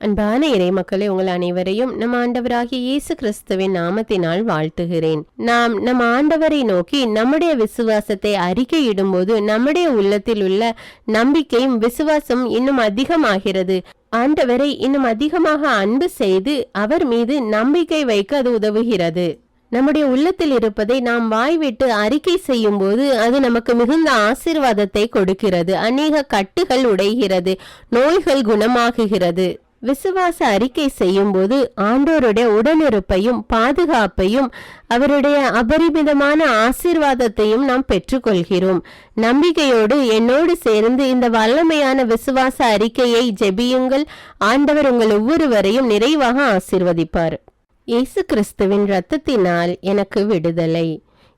அன்பான இறை மக்களே, உங்கள் அனைவரையும் நம் ஆண்டவராகிய இயேசு கிறிஸ்துவின் நாமத்தினால் வாழ்த்துகிறேன். நாம் நம் ஆண்டவரை நோக்கி நம்முடைய விசுவாசத்தை அறிக்கையிடும் போது நம்முடைய உள்ளத்தில் உள்ள நம்பிக்கையும் விசுவாசம் இன்னும் அதிகமாகிறது. ஆண்டவரை இன்னும் அதிகமாக அன்பு செய்து அவர் மீது நம்பிக்கை வைக்க அது உதவுகிறது. நம்முடைய உள்ளத்தில் இருப்பதை நாம் வாய்விட்டு அறிக்கை செய்யும் போது அது நமக்கு மிகுந்த ஆசீர்வாதத்தை கொடுக்கிறது. அநேக கட்டுகள் உடைகிறது, நோய்கள் குணமாகுகிறது. விசுவாச அறிக்கை செய்யும் போது ஆண்டோருடைய உடனிருப்பையும் பாதுகாப்பையும் அவருடைய அபரிமிதமான ஆசீர்வாதத்தையும் நாம் பெற்றுக்கொள்கிறோம். நம்பிக்கையோடு என்னோடு சேர்ந்து இந்த வல்லமையான விசுவாச அறிக்கையை ஜெபியுங்கள். ஆண்டவர் உங்கள் ஒவ்வொருவரையும் நிறைவாக ஆசீர்வதிப்பார். இயேசு கிறிஸ்துவின் இரத்தத்தினால் எனக்கு விடுதலை.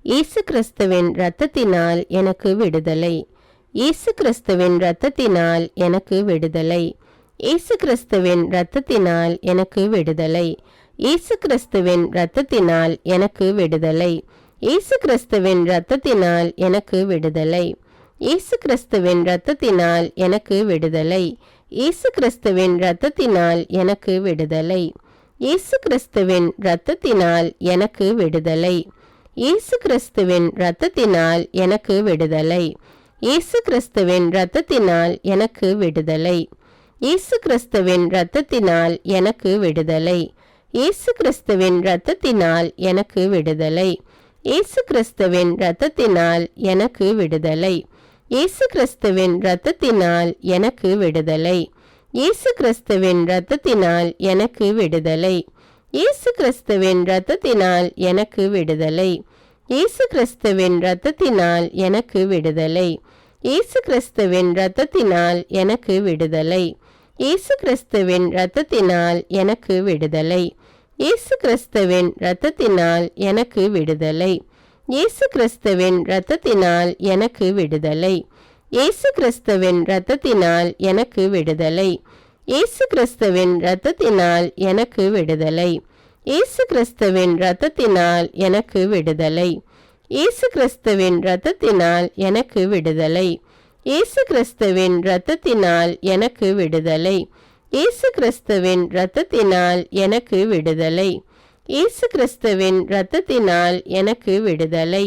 இயேசு கிறிஸ்துவின் இரத்தத்தினால் எனக்கு விடுதலை. இயேசு கிறிஸ்துவின் இரத்தத்தினால் எனக்கு விடுதலை. இயேசு கிறிஸ்துவின் இரத்தத்தினால் எனக்கு விடுதலை. இயேசு கிறிஸ்துவின் இரத்தத்தினால் எனக்கு விடுதலை. இயேசு கிறிஸ்துவின் இரத்தத்தினால் எனக்கு விடுதலை. இயேசு கிறிஸ்துவின் இரத்தத்தினால் எனக்கு விடுதலை. இயேசு கிறிஸ்துவின் இரத்தத்தினால் எனக்கு விடுதலை. இயேசு கிறிஸ்துவின் இரத்தத்தினால் எனக்கு விடுதலை. இயேசு கிறிஸ்துவின் இரத்தத்தினால் எனக்கு விடுதலை. இயேசு கிறிஸ்துவின் இரத்தத்தினால் எனக்கு விடுதலை. இயேசு கிறிஸ்துவின் இரத்தத்தினால் எனக்கு விடுதலை. இயேசு கிறிஸ்துவின் இரத்தத்தினால் எனக்கு விடுதலை. இயேசு கிறிஸ்துவின் இரத்தத்தினால் எனக்கு விடுதலை. இயேசு கிறிஸ்துவின் இரத்தத்தினால் எனக்கு விடுதலை. இயேசு கிறிஸ்துவின் இரத்தத்தினால் எனக்கு விடுதலை. இயேசு கிறிஸ்துவின் இரத்தத்தினால் எனக்கு விடுதலை. இயேசு கிறிஸ்துவின் இரத்தத்தினால் எனக்கு விடுதலை. இயேசு கிறிஸ்துவின் இரத்தத்தினால் எனக்கு விடுதலை. இயேசு கிறிஸ்துவின் இரத்தத்தினால் எனக்கு விடுதலை. இயேசு கிறிஸ்துவின் இரத்தத்தினால் எனக்கு விடுதலை. இயேசு கிறிஸ்துவின் இரத்தத்தினால் எனக்கு விடுதலை. இயேசு கிறிஸ்துவின் இரத்தத்தினால் எனக்கு விடுதலை. இயேசு கிறிஸ்துவின் இரத்தத்தினால் எனக்கு விடுதலை. இயேசு கிறிஸ்துவின் இரத்தத்தினால் எனக்கு விடுதலை. இயேசு கிறிஸ்துவின் இரத்தத்தினால் எனக்கு விடுதலை. இயேசு கிறிஸ்துவின் இரத்தத்தினால் எனக்கு விடுதலை. இயேசு கிறிஸ்துவின் இரத்தத்தினால் எனக்கு விடுதலை. இயேசு கிறிஸ்துவின் இரத்தத்தினால் எனக்கு விடுதலை.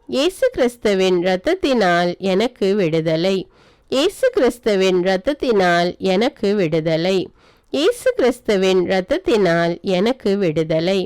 இயேசு கிறிஸ்துவின் இரத்தத்தினால் எனக்கு விடுதலை. இயேசு கிறிஸ்துவின் இரத்தத்தினால் எனக்கு விடுதலை. இயேசு கிறிஸ்துவின் இரத்தத்தினால் எனக்கு விடுதலை.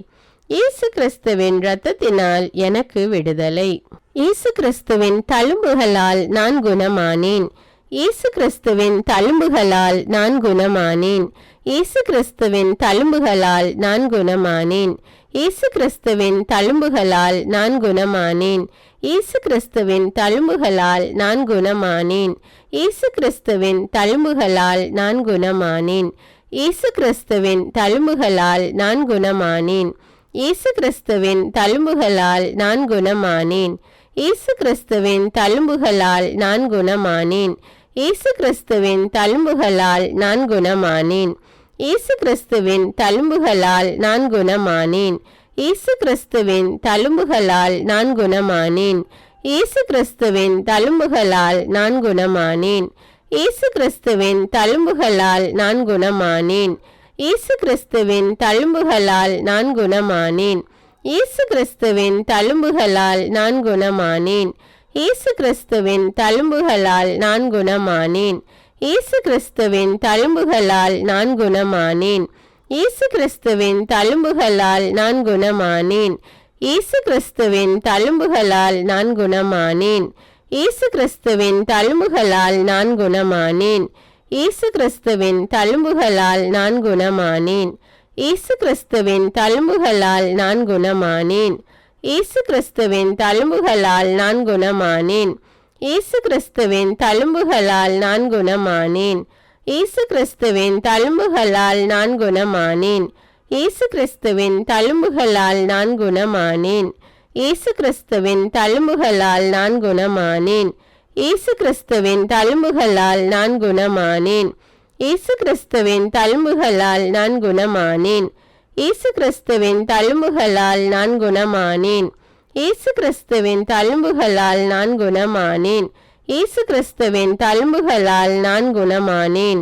இயேசு கிறிஸ்துவின் இரத்தத்தினால் எனக்கு விடுதலை. இயேசு கிறிஸ்துவின் தழும்புகளால் நான் குணமானேன். இயேசு கிறிஸ்துவின் தழும்புகளால் நான் குணமானேன். இயேசு கிறிஸ்துவின் தழும்புகளால் நான் குணமானேன். இயேசு கிறிஸ்துவின் தழும்புகளால் நான் குணமானேன். இயேசு கிறிஸ்துவின் தழும்புகளால் நான் குணமானேன். இயேசு கிறிஸ்துவின் தழும்புகளால் நான் குணமானேன். இயேசு கிறிஸ்துவின் தழும்புகளால் நான் குணமானேன். இயேசு கிறிஸ்துவின் தழும்புகளால் நான் குணமானேன். இயேசு கிறிஸ்துவின் தழும்புகளால் நான் குணமானேன். இயேசு கிறிஸ்துவின் தழும்புகளால் நான் குணமானேன். இயேசு கிறிஸ்துவின் தழும்புகளால் நான் குணமானேன். இயேசு கிறிஸ்துவின் தழும்புகளால் நான் குணமானேன். இயேசு கிறிஸ்துவின் தழும்புகளால் நான் குணமானேன். இயேசு கிறிஸ்துவின் தழும்புகளால் நான் குணமானேன். இயேசு கிறிஸ்துவின் தழும்புகளால் நான் குணமானேன். இயேசு கிறிஸ்துவின் தழும்புகளால் நான் குணமானேன். இயேசு கிறிஸ்துவின் தழும்புகளால் நான் குணமானேன். இயேசு கிறிஸ்துவின் தழும்புகளால் நான் குணமானேன். இயேசு கிறிஸ்துவின் தழும்புகளால் நான் குணமானேன். இயேசு கிறிஸ்துவின் தழும்புகளால் நான் குணமானேன். இயேசு கிறிஸ்துவின் தழும்புகளால் நான் குணமானேன். இயேசு கிறிஸ்துவின் தழும்புகளால் நான் குணமானேன். இயேசு கிறிஸ்துவின் தழும்புகளால் நான் குணமானேன். இயேசு கிறிஸ்துவின் தழும்புகளால் நான் குணமானேன். இயேசு கிறிஸ்துவின் தழும்புகளால் நான் குணமானேன். இயேசு கிறிஸ்துவின் தழும்புகளால் நான் குணமானேன். இயேசு கிறிஸ்துவின் தழும்புகளால் நான் குணமானேன். இயேசு கிறிஸ்துவின் தழும்புகளால் நான் குணமானேன். இயேசு கிறிஸ்துவின் தழும்புகளால் நான் குணமானேன். இயேசு கிறிஸ்துவின் தழும்புகளால் நான் குணமானேன். இயேசு கிறிஸ்துவின் தழும்புகளால் நான் குணமானேன். இயேசு கிறிஸ்துவின் தழும்புகளால் நான் குணமானேன். இயேசு கிறிஸ்துவின் தழும்புகளால் நான் குணமானேன்.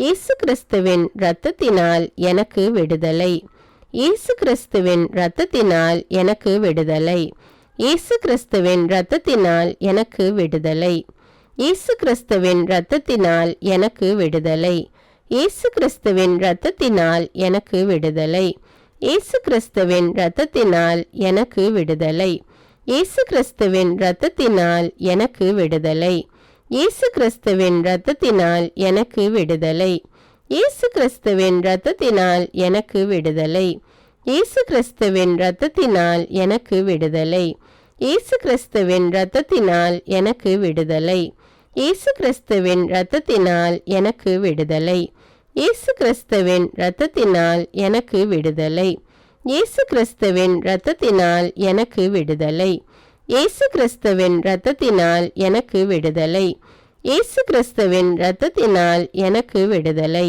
இயேசு கிறிஸ்துவின் இரத்தத்தினால் எனக்கு விடுதலை. இயேசு கிறிஸ்துவின் இரத்தத்தினால் எனக்கு விடுதலை. இயேசு கிறிஸ்துவின் இரத்தத்தினால் எனக்கு விடுதலை. இயேசு கிறிஸ்துவின் இரத்தத்தினால் எனக்கு விடுதலை. இயேசு கிறிஸ்துவின் இரத்தத்தினால் எனக்கு விடுதலை. இயேசு கிறிஸ்துவின் இரத்தத்தினால் எனக்கு விடுதலை. இயேசு கிறிஸ்துவின் இரத்தத்தினால் எனக்கு விடுதலை. இயேசு கிறிஸ்துவின் இரத்தத்தினால் எனக்கு விடுதலை. இயேசு கிறிஸ்துவின் இரத்தத்தினால் எனக்கு விடுதலை. இயேசு கிறிஸ்துவின் இரத்தத்தினால் எனக்கு விடுதலை. இயேசு கிறிஸ்துவின் இரத்தத்தினால் எனக்கு விடுதலை. இயேசு கிறிஸ்துவின் இரத்தத்தினால் எனக்கு விடுதலை. இயேசு கிறிஸ்துவின் இரத்தத்தினால் எனக்கு விடுதலை. இயேசு கிறிஸ்துவின் இரத்தத்தினால் எனக்கு விடுதலை. இயேசு கிறிஸ்துவின் இரத்தத்தினால் எனக்கு விடுதலை. இயேசு கிறிஸ்துவின் இரத்தத்தினால் எனக்கு விடுதலை.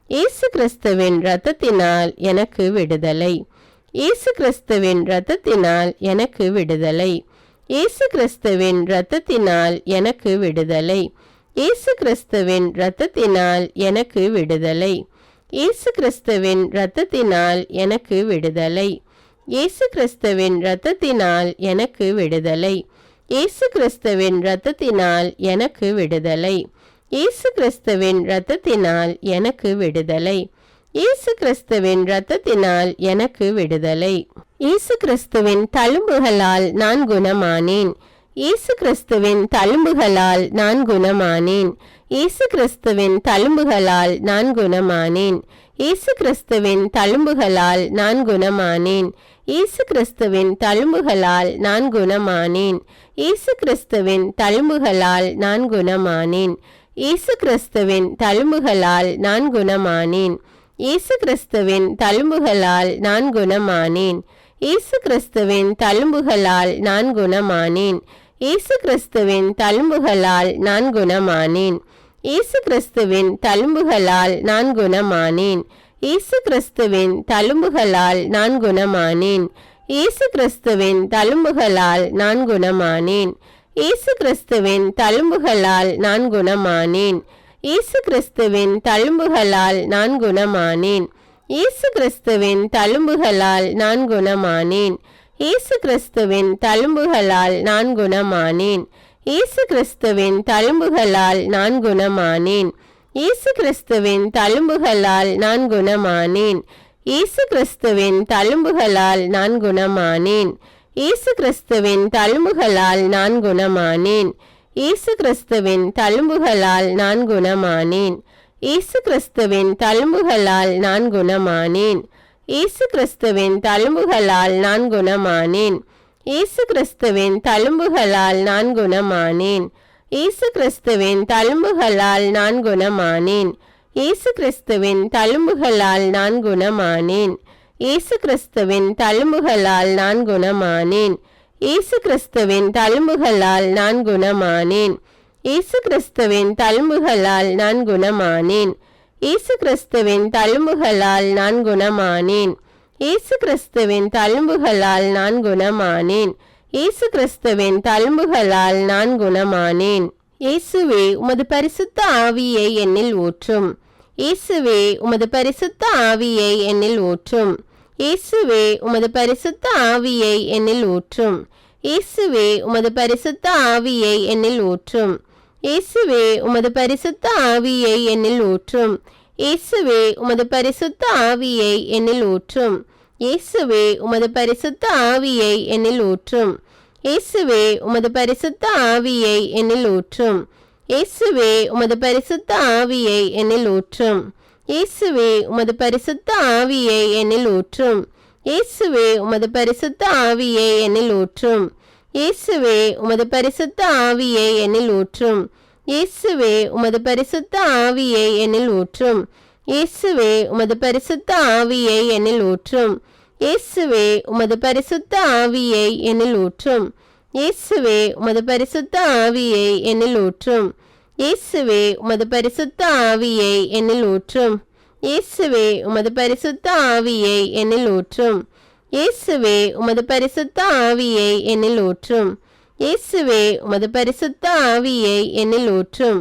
இயேசு கிறிஸ்துவின் இரத்தத்தினால் எனக்கு விடுதலை. இயேசு கிறிஸ்துவின் இரத்தத்தினால் எனக்கு விடுதலை. இயேசு கிறிஸ்துவின் இரத்தத்தினால் எனக்கு விடுதலை. இயேசு கிறிஸ்துவின் இரத்தத்தினால் எனக்கு விடுதலை. இயேசு கிறிஸ்துவின் இரத்தத்தினால் எனக்கு விடுதலை. இயேசு கிறிஸ்துவின் இரத்தத்தினால் எனக்கு விடுதலை. இயேசு கிறிஸ்துவின் இரத்தத்தினால் எனக்கு விடுதலை. இயேசு கிறிஸ்துவின் இரத்தத்தினால் எனக்கு விடுதலை. இயேசு கிறிஸ்துவின் இரத்தத்தினால் எனக்கு விடுதலை. இயேசு கிறிஸ்துவின் தழும்புகளால் நான் குணமானேன். இயேசு கிறிஸ்துவின் தழும்புகளால் நான் குணமானேன். இயேசு கிறிஸ்துவின் தழும்புகளால் நான் குணமானேன். இயேசு கிறிஸ்துவின் தழும்புகளால் நான் குணமானேன். இயேசு கிறிஸ்துவின் தழும்புகளால் நான் குணமானேன். இயேசு கிறிஸ்துவின் தழும்புகளால் நான் குணமானேன். இயேசு கிறிஸ்துவின் தழும்புகளால் நான் குணமானேன். இயேசு கிறிஸ்துவின் தழும்புகளால் நான் குணமானேன். இயேசு கிறிஸ்துவின் தழும்புகளால் நான் குணமானேன். இயேசு கிறிஸ்துவின் தழும்புகளால் நான் குணமானேன். இயேசு கிறிஸ்துவின் தழும்புகளால் நான் குணமானேன். இயேசு கிறிஸ்துவின் தழும்புகளால் நான் குணமானேன். இயேசு கிறிஸ்துவின் தழும்புகளால் நான் குணமானேன். இயேசு கிறிஸ்துவின் தழும்புகளால் நான் குணமானேன். இயேசு கிறிஸ்துவின் தழும்புகளால் நான் குணமானேன். இயேசு கிறிஸ்துவின் தழும்புகளால் நான் குணமானேன். இயேசு கிறிஸ்துவின் தழும்புகளால் நான் குணமானேன். இயேசு கிறிஸ்துவின் தழும்புகளால் நான் குணமானேன். இயேசு கிறிஸ்துவின் தழும்புகளால் நான் குணமானேன். இயேசு கிறிஸ்துவின் தழும்புகளால் நான் குணமானேன். இயேசு கிறிஸ்துவின் தழும்புகளால் நான் குணமானேன். இயேசு கிறிஸ்துவின் தழும்புகளால் நான் குணமானேன். இயேசு கிறிஸ்துவின் தழும்புகளால் நான் குணமானேன். இயேசு கிறிஸ்துவின் தழும்புகளால் நான் குணமானேன். இயேசு கிறிஸ்துவின் தழும்புகளால் நான் குணமானேன். இயேசு கிறிஸ்துவின் தழும்புகளால் நான் குணமானேன். இயேசு கிறிஸ்துவின் தழும்புகளால் நான் குணமானேன். இயேசு கிறிஸ்துவின் தழும்புகளால் நான் குணமானேன். இயேசு கிறிஸ்துவின் தழும்புகளால் நான் குணமானேன். இயேசு கிறிஸ்துவின் தழும்புகளால் நான் குணமானேன். இயேசு கிறிஸ்துவின் தழும்புகளால் நான் குணமானேன். இயேசு கிறிஸ்துவின் தழும்புகளால் நான் குணமானேன். இயேசு கிறிஸ்துவின் தழும்புகளால் நான் குணமானேன். இயேசுவே உமது பரிசுத்த ஆவியை என்னில் ஊற்றும். இயேசுவே உமது பரிசுத்த ஆவியை என்னில் ஊற்றும். இயேசுவே உமது பரிசுத்த ஆவியை என்னில் ஊற்றும். இயேசுவே உமது பரிசுத்த ஆவியை என்னில் ஊற்றும். இயேசுவே உமது பரிசுத்த ஆவியை என்னில் ஊற்றும். இயேசுவே உமது பரிசுத்த ஆவியை என்னில் ஊற்றும். இயேசுவே உமது பரிசுத்த ஆவியை என்னில் ஊற்றும். இயேசுவே உமது பரிசுத்த ஆவியை என்னில் ஊற்றும். இயேசுவே உமது பரிசுத்த ஆவியை என்னில் ஊற்றும். இயேசுவே உமது பரிசுத்த ஆவியை என்னில் ஊற்றும். இயேசுவே உமது பரிசுத்த ஆவியை என்னில் ஊற்றும். இயேசுவே உமது பரிசுத்த ஆவியை என்னில் ஊற்றும். இயேசுவே உமது பரிசுத்த ஆவியை என்னில் ஊற்றும். இயேசுவே உமது பரிசுத்த ஆவியை என்னில் ஊற்றும். இயேசுவே உமது பரிசுத்த ஆவியை என்னில் ஊற்றும். இயேசுவே உமது பரிசுத்த ஆவியை என்னில் ஊற்றும். இயேசுவே உமது பரிசுத்த ஆவியை என்னில் ஊற்றும். இயேசுவே உமது பரிசுத்த ஆவியை என்னில் ஊற்றும். இயேசுவே உமது பரிசுத்த ஆவியை என்னில் ஊற்றும். இயேசுவே உமது பரிசுத்த ஆவியை என்னில் ஊற்றும்.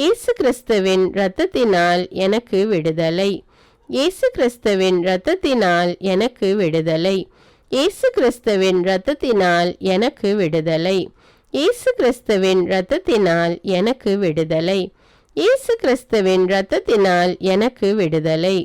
இயேசு கிறிஸ்துவின் இரத்தத்தினால் எனக்கு விடுதலை. இயேசு கிறிஸ்துவின் இரத்தத்தினால் எனக்கு விடுதலை. இயேசு கிறிஸ்துவின் இரத்தத்தினால் எனக்கு விடுதலை. இயேசு கிறிஸ்துவின் இரத்தத்தினால் எனக்கு விடுதலை. இயேசு கிறிஸ்துவின் இரத்தத்தினால் எனக்கு விடுதலை.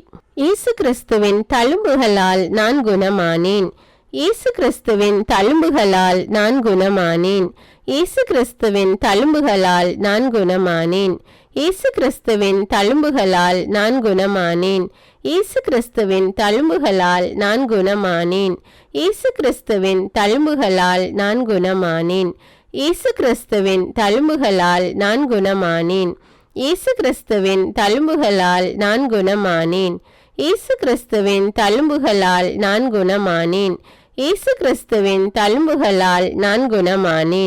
இயேசு கிறிஸ்துவின் தழும்புகளால் நான் குணமானேன். இயேசு கிறிஸ்துவின் தழும்புகளால் நான் குணமானேன். இயேசு கிறிஸ்துவின் தழும்புகளால் நான் குணமானேன். இயேசு கிறிஸ்துவின் தழும்புகளால் நான் குணமானேன். இயேசு கிறிஸ்துவின் தழும்புகளால் நான் குணமானேன். இயேசு கிறிஸ்துவின் தழும்புகளால் நான் குணமானேன். இயேசு கிறிஸ்துவின் தழும்புகளால் நான் குணமானேன். இயேசு கிறிஸ்துவின் தழும்புகளால் நான் குணமானேன். இயேசு கிறிஸ்துவின் தழும்புகளால் நான் குணமானேன். இயேசு கிறிஸ்துவின் தழும்புகளால் நான் குணமானேன்.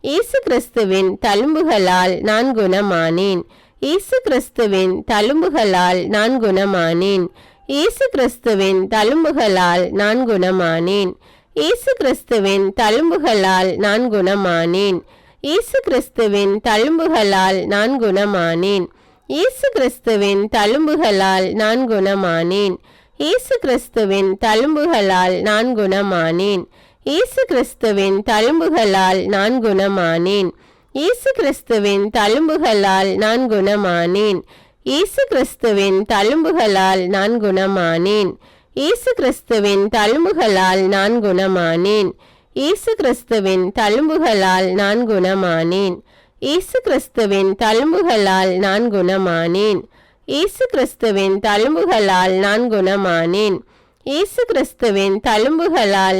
இயேசு கிறிஸ்துவின் தழும்புகளால் நான் குணமானேன். இயேசு கிறிஸ்துவின் தழும்புகளால் நான் குணமானேன். இயேசு கிறிஸ்துவின் தழும்புகளால் நான் குணமானேன். இயேசு கிறிஸ்துவின் தழும்புகளால் நான் குணமானேன். இயேசு கிறிஸ்துவின் தழும்புகளால் நான் குணமானேன். இயேசு கிறிஸ்துவின் தழும்புகளால் நான் குணமானேன். இயேசு கிறிஸ்துவின் தழும்புகளால் நான் குணமானேன். இயேசு கிறிஸ்துவின் தழும்புகளால் நான் குணமானேன். இயேசு கிறிஸ்துவின் தழும்புகளால் நான் குணமானேன். இயேசு கிறிஸ்துவின் தழும்புகளால் நான் குணமானேன். இயேசு கிறிஸ்துவின் தழும்புகளால் நான் குணமானேன். இயேசு கிறிஸ்துவின் தழும்புகளால் நான் குணமானேன். இயேசு கிறிஸ்துவின் தழும்புகளால் நான் குணமானேன். இயேசு கிறிஸ்துவின் தழும்புகளால் நான் குணமானேன். இயேசு கிறிஸ்துவின் தழும்புகளால்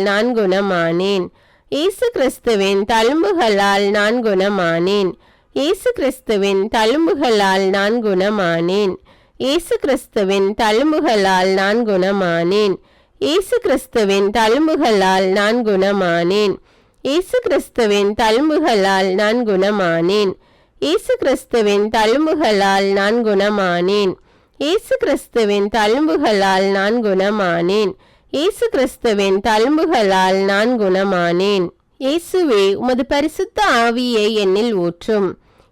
நான் குணமானேன். இயேசு கிறிஸ்துவின் தழும்புகளால் நான் குணமானேன். இயேசு கிறிஸ்துவின் தழும்புகளால் நான் குணமானேன். இயேசு கிறிஸ்துவின் தழும்புகளால் நான் குணமானேன். இயேசு கிறிஸ்துவின் தழும்புகளால் நான் குணமானேன். இயேசு கிறிஸ்துவின் தழும்புகளால் நான் குணமானேன். இயேசு கிறிஸ்துவின் தழும்புகளால் நான் குணமானேன். இயேசு கிறிஸ்துவின் தழும்புகளால் நான் குணமானேன். இயேசு கிறிஸ்துவின் தழும்புகளால் நான் குணமானேன். இயேசுவே உமது பரிசுத்த ஆவியை என்னில் ஊற்றும்.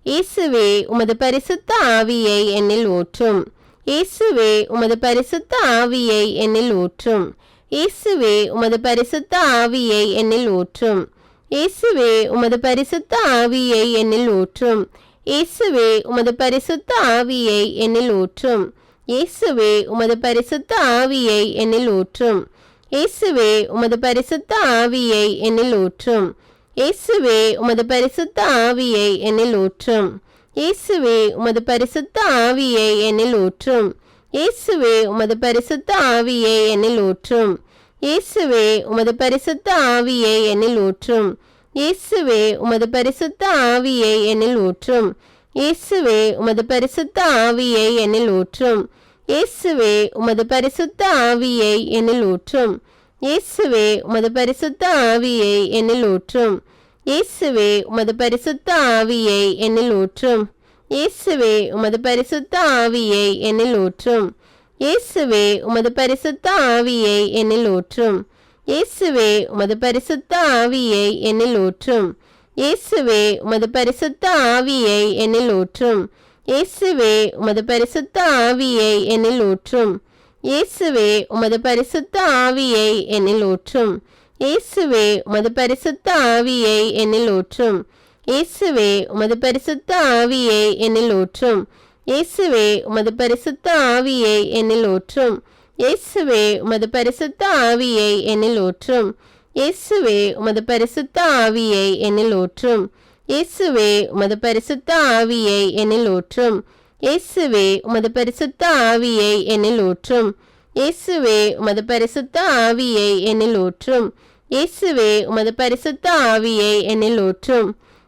இயேசுவே உமது பரிசுத்த ஆவியை என்னில் ஊற்றும். இயேசுவே உமது பரிசுத்த ஆவியை என்னில் ஊற்றும். இயேசுவே உமது பரிசுத்த ஆவியை என்னில் ஊற்றும். இயேசுவே உமது பரிசுத்த ஆவியை என்னில் ஊற்றும். இயேசுவே உமது பரிசுத்த ஆவியை என்னில் ஊற்றும். இயேசுவே உமது பரிசுத்த ஆவியை என்னில் ஊற்றும். இயேசுவே உமது பரிசுத்த ஆவியை என்னில் ஊற்றும். இயேசுவே உமது பரிசுத்த ஆவியை என்னில் ஊற்றும். இயேசுவே உமது பரிசுத்த ஆவியை என்னில் ஊற்றும். இயேசுவே உமது பரிசுத்த ஆவியை என்னில் ஊற்றும். இயேசுவே உமது பரிசுத்த ஆவியை என்னில் ஊற்றும். இயேசுவே உமது பரிசுத்த ஆவியை என்னில் ஊற்றும். இயேசுவே உமது பரிசுத்த ஆவியை என்னில் ஊற்றும். இயேசுவே உமது பரிசுத்த ஆவியை என்னில் ஊற்றும். இயேசுவே உமது பரிசுத்த ஆவியை என்னில் ஊற்றும். இயேசுவே உமது பரிசுத்த ஆவியை என்னில் ஊற்றும். இயேசுவே உமது பரிசுத்த ஆவியை என்னில் ஊற்றும். இயேசுவே உமது பரிசுத்த ஆவியை என்னில் ஊற்றும். இயேசுவே உமது பரிசுத்த ஆவியை என்னில் ஊற்றும். இயேசுவே உமது பரிசுத்த ஆவியை என்னில் ஊற்றும். இயேசுவே உமது பரிசுத்த ஆவியை என்னில் ஊற்றும். இயேசுவே உமது பரிசுத்த ஆவியை என்னில் ஊற்றும். இயேசுவே உமது பரிசுத்த ஆவியை என்னில் ஊற்றும். இயேசுவே உமது பரிசுத்த ஆவியை என்னில் ஊற்றும். இயேசுவே உமது பரிசுத்த ஆவியை என்னில் ஊற்றும். இயேசுவே உமது பரிசுத்த ஆவியை என்னில் ஊற்றும். இயேசுவே உமது பரிசுத்த ஆவியை என்னில் ஊற்றும். இயேசுவே உமது பரிசுத்த ஆவியை என்னில் ஊற்றும். இயேசுவே உமது பரிசுத்த ஆவியை என்னில் ஊற்றும். இயேசுவே உமது பரிசுத்த ஆவியை என்னில் ஊற்றும். இயேசுவே உமது பரிசுத்த ஆவியை என்னில் ஊற்றும்.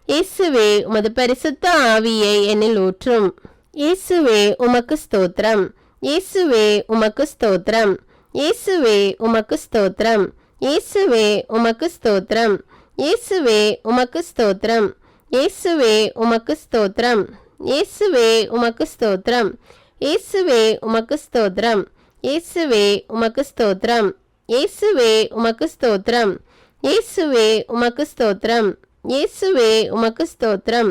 இயேசுவே உமது பரிசுத்த ஆவியை என்னில் ஊற்றும். இயேசுவே உமக்கு ஸ்தோத்திரம். இயேசுவே உமக்கு ஸ்தோத்திரம். இயேசுவே உமக்கு ஸ்தோத்திரம். இயேசுவே உமக்கு ஸ்தோத்திரம். இயேசுவே உமக்கு ஸ்தோத்திரம். இயேசுவே உமக்கு ஸ்தோத்திரம். இயேசுவே உமக்கு ஸ்தோத்திரம். இயேசுவே உமக்கு ஸ்தோத்திரம். இயேசுவே உமக்கு ஸ்தோத்திரம். இயேசுவே உமக்கு ஸ்தோத்திரம். இயேசுவே உமக்கு ஸ்தோத்திரம். இயேசுவே உமக்கு ஸ்தோத்திரம்.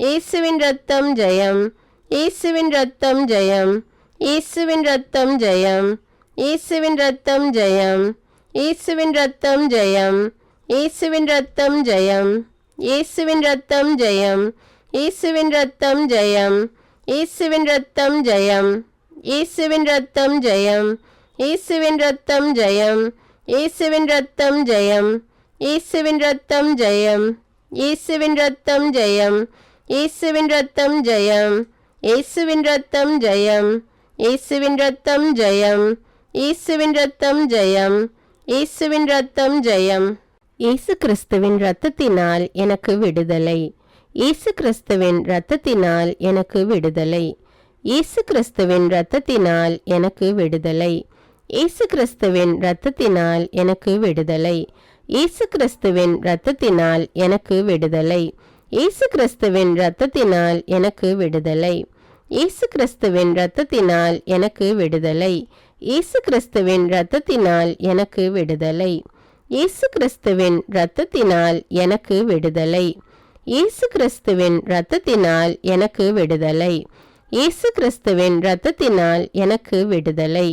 இயேசுவின் இரத்தம் ஜெயம், இயேசுவின் இரத்தம் ஜெயம், இயேசுவின் இரத்தம் ஜெயம், இயேசுவின் இரத்தம் ஜெயம், இயேசுவின் இரத்தம் ஜெயம், இயேசுவின் இரத்தம் ஜெயம், இயேசுவின் இரத்தம் ஜெயம், இயேசுவின் இரத்தம் ஜெயம், இயேசுவின் இரத்தம் ஜெயம், இயேசுவின் இரத்தம் ஜெயம், இயேசுவின் இரத்தம் ஜெயம், இயேசுவின் இரத்தம் ஜெயம், இயேசுவின் இரத்தம் ஜெயம், இயேசுவின் இரத்தம் ஜெயம், இயேசுவின் இரத்தம் ஜெயம், இயேசுவின் இரத்தம் ஜெயம், இயேசுவின் இரத்தம் ஜெயம், இயேசுவின் இரத்தம் ஜெயம், இயேசுவின் இரத்தம் ஜெயம். இயேசு கிறிஸ்துவின் இரத்தத்தினால் எனக்கு விடுதலை, இயேசு கிறிஸ்துவின் இரத்தத்தினால் எனக்கு விடுதலை, இயேசு கிறிஸ்துவின் இரத்தத்தினால் எனக்கு விடுதலை, இயேசு கிறிஸ்துவின் இரத்தத்தினால் எனக்கு விடுதலை, இயேசு கிறிஸ்துவின் இரத்தத்தினால் எனக்கு விடுதலை, இயேசு கிறிஸ்துவின் இரத்தத்தினால் எனக்கு விடுதலை, இயேசு கிறிஸ்துவின் இரத்தத்தினால் எனக்கு விடுதலை, இயேசு கிறிஸ்துவின் இரத்தத்தினால் எனக்கு விடுதலை, இயேசு கிறிஸ்துவின் இரத்தத்தினால் எனக்கு விடுதலை, இயேசு கிறிஸ்துவின் இரத்தத்தினால் எனக்கு விடுதலை, இயேசு கிறிஸ்துவின் இரத்தத்தினால் எனக்கு விடுதலை,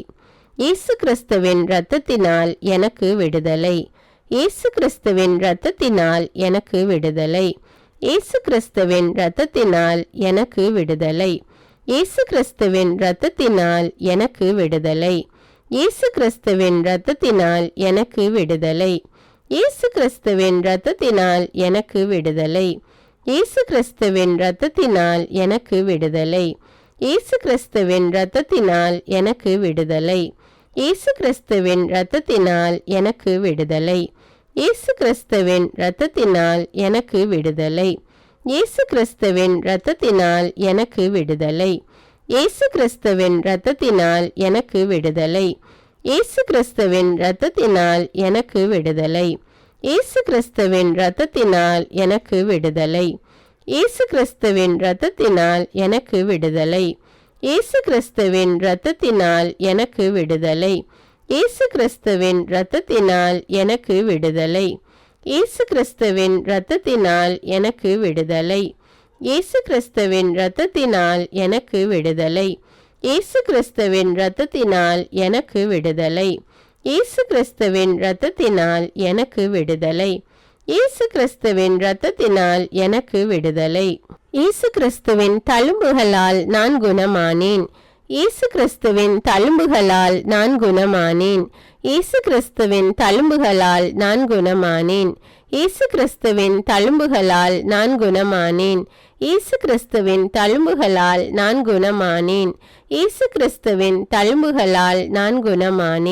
இயேசு கிறிஸ்துவின் இரத்தத்தினால் எனக்கு விடுதலை, இயேசு கிறிஸ்துவின் இரத்தத்தினால் எனக்கு விடுதலை, இயேசு கிறிஸ்துவின் இரத்தத்தினால் எனக்கு விடுதலை, இயேசு கிறிஸ்துவின் இரத்தத்தினால் எனக்கு விடுதலை, இயேசு கிறிஸ்துவின் இரத்தத்தினால் எனக்கு விடுதலை, இயேசு கிறிஸ்துவின் இரத்தத்தினால் எனக்கு விடுதலை, இயேசு கிறிஸ்துவின் இரத்தத்தினால் எனக்கு விடுதலை, இயேசு கிறிஸ்துவின் இரத்தத்தினால் எனக்கு விடுதலை, இயேசு கிறிஸ்துவின் இரத்தத்தினால் எனக்கு விடுதலை, இயேசு கிறிஸ்துவின் இரத்தத்தினால் எனக்கு விடுதலை, இயேசு கிறிஸ்துவின் இரத்தத்தினால் எனக்கு விடுதலை, இயேசு கிறிஸ்துவின் இரத்தத்தினால் எனக்கு விடுதலை, இயேசு கிறிஸ்துவின் இரத்தத்தினால் எனக்கு விடுதலை, இயேசு கிறிஸ்துவின் இரத்தத்தினால் எனக்கு விடுதலை, இயேசு கிறிஸ்துவின் இரத்தத்தினால் எனக்கு விடுதலை, இயேசு கிறிஸ்துவின் இரத்தத்தினால் எனக்கு விடுதலை, இயேசு கிறிஸ்துவின் இரத்தத்தினால் எனக்கு விடுதலை, இயேசு கிறிஸ்துவின் இரத்தத்தினால் எனக்கு விடுதலை, இயேசு கிறிஸ்துவின் இரத்தத்தினால் எனக்கு விடுதலை, இயேசு கிறிஸ்துவின் இரத்தத்தினால் எனக்கு விடுதலை, இயேசு கிறிஸ்துவின் இரத்தத்தினால் எனக்கு விடுதலை, இயேசு கிறிஸ்துவின் இரத்தத்தினால் எனக்கு விடுதலை. இயேசு கிறிஸ்துவின் தழும்புகளால் நான் குணமானேன், இயேசு கிறிஸ்துவின் தழும்புகளால் நான் குணமானேன், இயேசு கிறிஸ்துவின் தழும்புகளால் நான் குணமானேன், இயேசு கிறிஸ்துவின் தழும்புகளால் நான் குணமானேன், இயேசு கிறிஸ்துவின் தழும்புகளால் நான் குணமானேன், இயேசு கிறிஸ்துவின் தழும்புகளால் நான் குணமானேன்,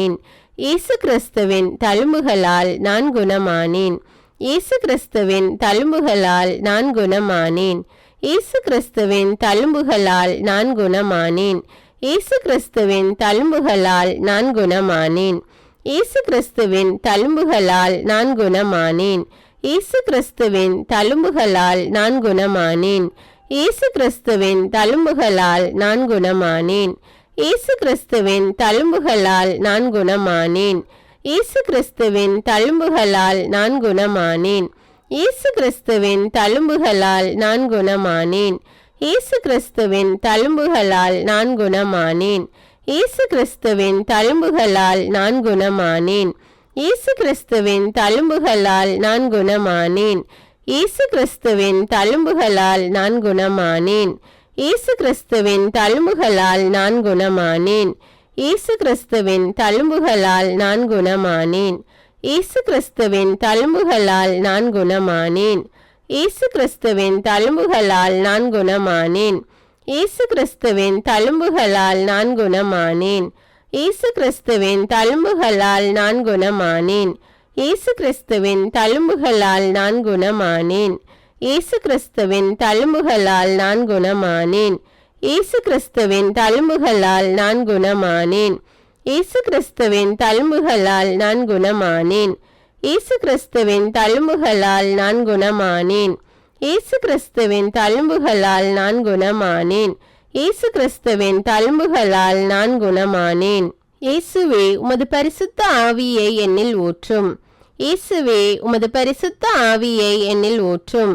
இயேசு கிறிஸ்துவின் தழும்புகளால் நான் குணமானேன், இயேசு கிறிஸ்துவின் தழும்புகளால் நான் குணமானேன், இயேசு கிறிஸ்துவின் தழும்புகளால் நான் குணமானேன், இயேசு கிறிஸ்துவின் தழும்புகளால் நான் குணமானேன், இயேசு கிறிஸ்துவின் தழும்புகளால் நான் குணமானேன், இயேசு கிறிஸ்துவின் தழும்புகளால் நான் குணமானேன், இயேசு கிறிஸ்துவின் தழும்புகளால் நான் குணமானேன், இயேசு கிறிஸ்துவின் தழும்புகளால் நான் குணமானேன், இயேசு கிறிஸ்துவின் தழும்புகளால் நான் குணமானேன், இயேசு கிறிஸ்துவின் தழும்புகளால் நான் குணமானேன், இயேசு கிறிஸ்துவின் தழும்புகளால் நான் குணமானேன், இயேசு கிறிஸ்துவின் தழும்புகளால் நான் குணமானேன், இயேசு கிறிஸ்துவின் தழும்புகளால் நான் குணமானேன், இயேசு கிறிஸ்துவின் தழும்புகளால் நான் குணமானேன், இயேசு கிறிஸ்துவின் தழும்புகளால் நான் குணமானேன், இயேசு கிறிஸ்துவின் தழும்புகளால் நான் குணமானேன், இயேசு கிறிஸ்துவின் தழும்புகளால் நான் குணமானேன், இயேசு கிறிஸ்துவின் தழும்புகளால் நான் குணமானேன், இயேசு கிறிஸ்துவின் தழும்புகளால் நான் குணமானேன், இயேசு கிறிஸ்துவின் தழும்புகளால் நான் குணமானேன், இயேசு கிறிஸ்துவின் தழும்புகளால் நான் குணமானேன், இயேசு கிறிஸ்துவின் தழும்புகளால் நான் குணமானேன், இயேசு கிறிஸ்துவின் தழும்புகளால் நான் குணமானேன், இயேசு கிறிஸ்துவின் தழும்புகளால் நான் குணமானேன், இயேசு கிறிஸ்துவின் தழும்புகளால் நான் குணமானேன், இயேசு கிறிஸ்துவின் தழும்புகளால் நான் குணமானேன், இயேசு கிறிஸ்துவின் தழும்புகளால் நான் குணமானேன். இயேசுவே, உமது பரிசுத்த ஆவியை என்னில் ஊற்றும். இயேசுவே, உமது பரிசுத்த ஆவியை என்னில் ஊற்றும்.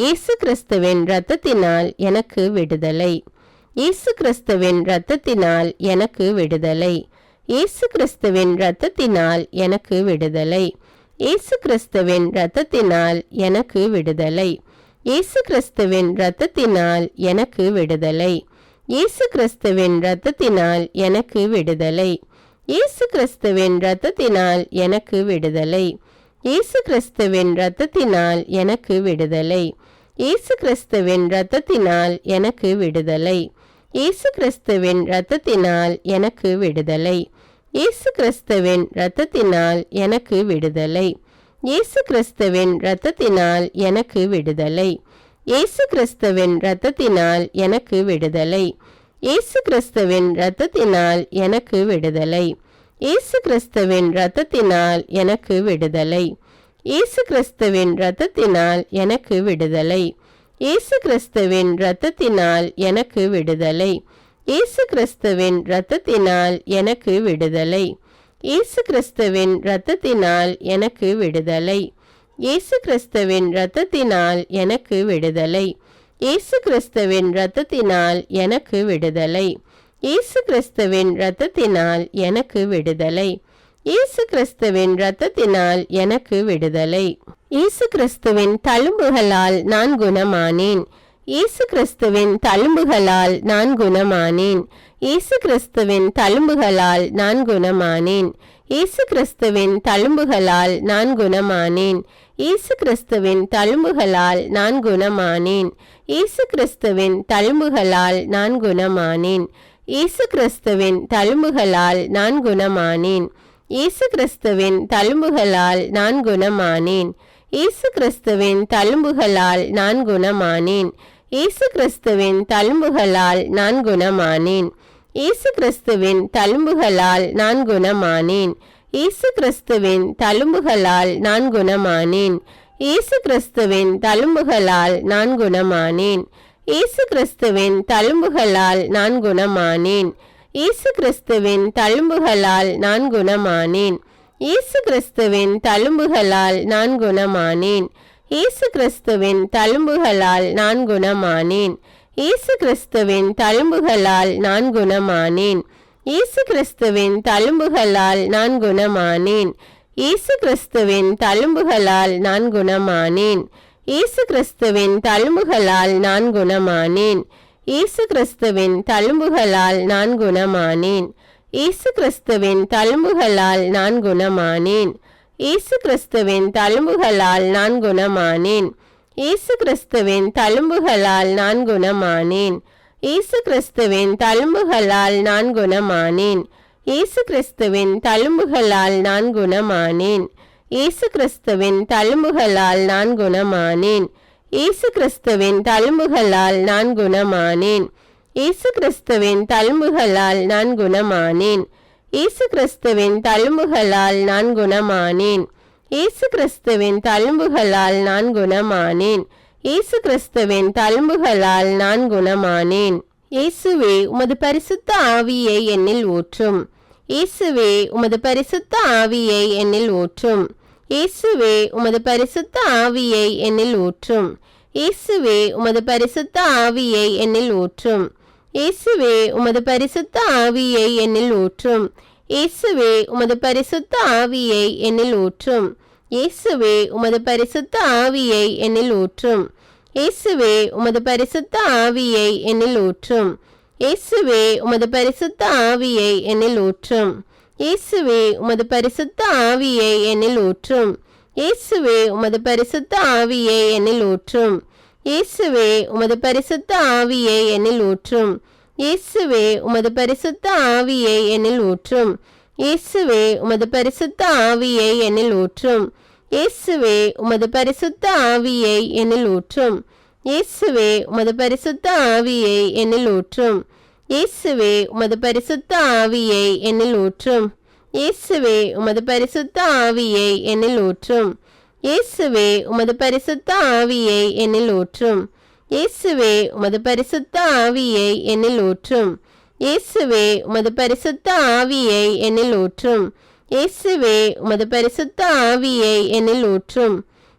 இயேசு கிறிஸ்துவின் இரத்தத்தினால் எனக்கு விடுதலை. இயேசு கிறிஸ்துவின் இரத்தத்தினால் எனக்கு விடுதலை. இயேசு கிறிஸ்துவின் இரத்தத்தினால் எனக்கு விடுதலை. இயேசு கிறிஸ்துவின் இரத்தத்தினால் எனக்கு விடுதலை. இயேசு கிறிஸ்துவின் இரத்தத்தினால் எனக்கு விடுதலை. இயேசு கிறிஸ்துவின் இரத்தத்தினால் எனக்கு விடுதலை. இயேசு கிறிஸ்துவின் இரத்தத்தினால் எனக்கு விடுதலை. இயேசு கிறிஸ்துவின் இரத்தத்தினால் எனக்கு விடுதலை. இயேசு கிறிஸ்துவின் இரத்தத்தினால் எனக்கு விடுதலை. இயேசு கிறிஸ்துவின் இரத்தத்தினால் எனக்கு விடுதலை. இயேசு கிறிஸ்துவின் இரத்தத்தினால் எனக்கு விடுதலை. இயேசு கிறிஸ்துவின் இரத்தத்தினால் எனக்கு விடுதலை. இயேசு கிறிஸ்துவின் இரத்தத்தினால் எனக்கு விடுதலை. இயேசு கிறிஸ்துவின் இரத்தத்தினால் எனக்கு விடுதலை. இயேசு கிறிஸ்துவின் இரத்தத்தினால் எனக்கு விடுதலை. இயேசு கிறிஸ்துவின் இரத்தத்தினால் எனக்கு விடுதலை. இயேசு கிறிஸ்துவின் இரத்தத்தினால் எனக்கு விடுதலை. இயேசு கிறிஸ்துவின் இரத்தத்தினால் எனக்கு விடுதலை. இயேசு கிறிஸ்துவின் இரத்தத்தினால் எனக்கு விடுதலை. இயேசு கிறிஸ்துவின் இரத்தத்தினால் எனக்கு விடுதலை. இயேசு கிறிஸ்துவின் இரத்தத்தினால் எனக்கு விடுதலை. இயேசு கிறிஸ்துவின் இரத்தத்தினால் எனக்கு விடுதலை. இயேசு கிறிஸ்துவின் இரத்தத்தினால் எனக்கு விடுதலை. இயேசு கிறிஸ்துவின் தழும்புகளால் நான் குணமானேன். இயேசு கிறிஸ்துவின் தழும்புகளால் நான் குணமானேன். இயேசு கிறிஸ்துவின் தழும்புகளால் நான் குணமானேன். இயேசு கிறிஸ்துவின் தழும்புகளால் நான் குணமானேன். இயேசு கிறிஸ்துவின் தழும்புகளால் நான் குணமானேன். இயேசு கிறிஸ்துவின் தழும்புகளால் நான் குணமானேன். இயேசு கிறிஸ்துவின் தழும்புகளால் நான் குணமானேன். இயேசு கிறிஸ்துவின் தழும்புகளால் நான் குணமானேன். இயேசு கிறிஸ்துவின் தழும்புகளால் நான் குணமானேன். இயேசு கிறிஸ்துவின் தழும்புகளால் நான் குணமானேன். இயேசு கிறிஸ்துவின் தழும்புகளால் நான் குணமானேன். இயேசு கிறிஸ்துவின் தழும்புகளால் நான் குணமானேன். இயேசு கிறிஸ்துவின் தழும்புகளால் நான் குணமானேன். இயேசு கிறிஸ்துவின் தழும்புகளால் நான் குணமானேன். இயேசு கிறிஸ்துவின் தழும்புகளால் நான் குணமானேன். இயேசு கிறிஸ்துவின் தழும்புகளால் நான் குணமானேன். இயேசு கிறிஸ்துவின் தழும்புகளால் நான் குணமானேன். இயேசு கிறிஸ்துவின் தழும்புகளால் நான் குணமானேன். இயேசு கிறிஸ்துவின் தழும்புகளால் நான் குணமானேன். இயேசு கிறிஸ்துவின் தழும்புகளால் நான் குணமானேன். இயேசு கிறிஸ்துவின் தழும்புகளால் நான் குணமானேன். இயேசு கிறிஸ்துவின் தழும்புகளால் நான் குணமானேன். இயேசு கிறிஸ்துவின் தழும்புகளால் நான் குணமானேன். இயேசு கிறிஸ்துவின் தழும்புகளால் நான் குணமானேன். இயேசு கிறிஸ்துவின் தழும்புகளால் நான் குணமானேன். இயேசு கிறிஸ்துவின் தழும்புகளால் நான் குணமானேன். இயேசு கிறிஸ்துவின் தழும்புகளால் நான் குணமானேன். இயேசு கிறிஸ்துவின் தழும்புகளால் நான் குணமானேன். இயேசு கிறிஸ்துவின் தழும்புகளால் நான் குணமானேன். இயேசு கிறிஸ்துவின் தழும்புகளால் நான் குணமானேன். இயேசு கிறிஸ்துவின் தழும்புகளால் நான் குணமானேன். இயேசு கிறிஸ்துவின் தழும்புகளால் நான் குணமானேன். இயேசு கிறிஸ்துவின் தழும்புகளால் நான் குணமானேன். இயேசுவே உமது பரிசுத்த ஆவியை என்னில் ஊற்றும். இயேசுவே உமது பரிசுத்த ஆவியை என்னில் ஊற்றும். இயேசுவே உமது பரிசுத்த ஆவியை என்னில் ஊற்றும். இயேசுவே உமது பரிசுத்த ஆவியை என்னில் ஊற்றும். இயேசுவே உமது பரிசுத்த ஆவியை என்னில் ஊற்றும். இயேசுவே உமது பரிசுத்த ஆவியை என்னில் ஊற்றும். இயேசுவே உமது பரிசுத்த ஆவியை என்னில் ஊற்றும். இயேசுவே உமது பரிசுத்த ஆவியை என்னில் ஊற்றும். இயேசுவே உமது பரிசுத்த ஆவியை என்னில் ஊற்றும். இயேசுவே உமது பரிசுத்த ஆவியை என்னில் ஊற்றும். இயேசுவே உமது பரிசுத்த ஆவியை என்னில் ஊற்றும். இயேசுவே உமது பரிசுத்த ஆவியை என்னில் ஊற்றும். இயேசுவே உமது பரிசுத்த ஆவியை என்னில் ஊற்றும். இயேசுவே உமது பரிசுத்த ஆவியை என்னில் ஊற்றும். இயேசுவே உமது பரிசுத்த ஆவியை என்னில் ஊற்றும். இயேசுவே உமது பரிசுத்த ஆவியை என்னில் ஊற்றும். இயேசுவே உமது பரிசுத்த ஆவியை என்னில் ஊற்றும். இயேசுவே உமது பரிசுத்த ஆவியை என்னில் ஊற்றும். இயேசுவே உமது பரிசுத்த ஆவியை என்னில் ஊற்றும். இயேசுவே உமது பரிசுத்த ஆவியை என்னில் ஊற்றும். இயேசுவே உமது பரிசுத்த ஆவியை என்னில் ஊற்றும். இயேசுவே உமது பரிசுத்த ஆவியை என்னில் ஊற்றும்.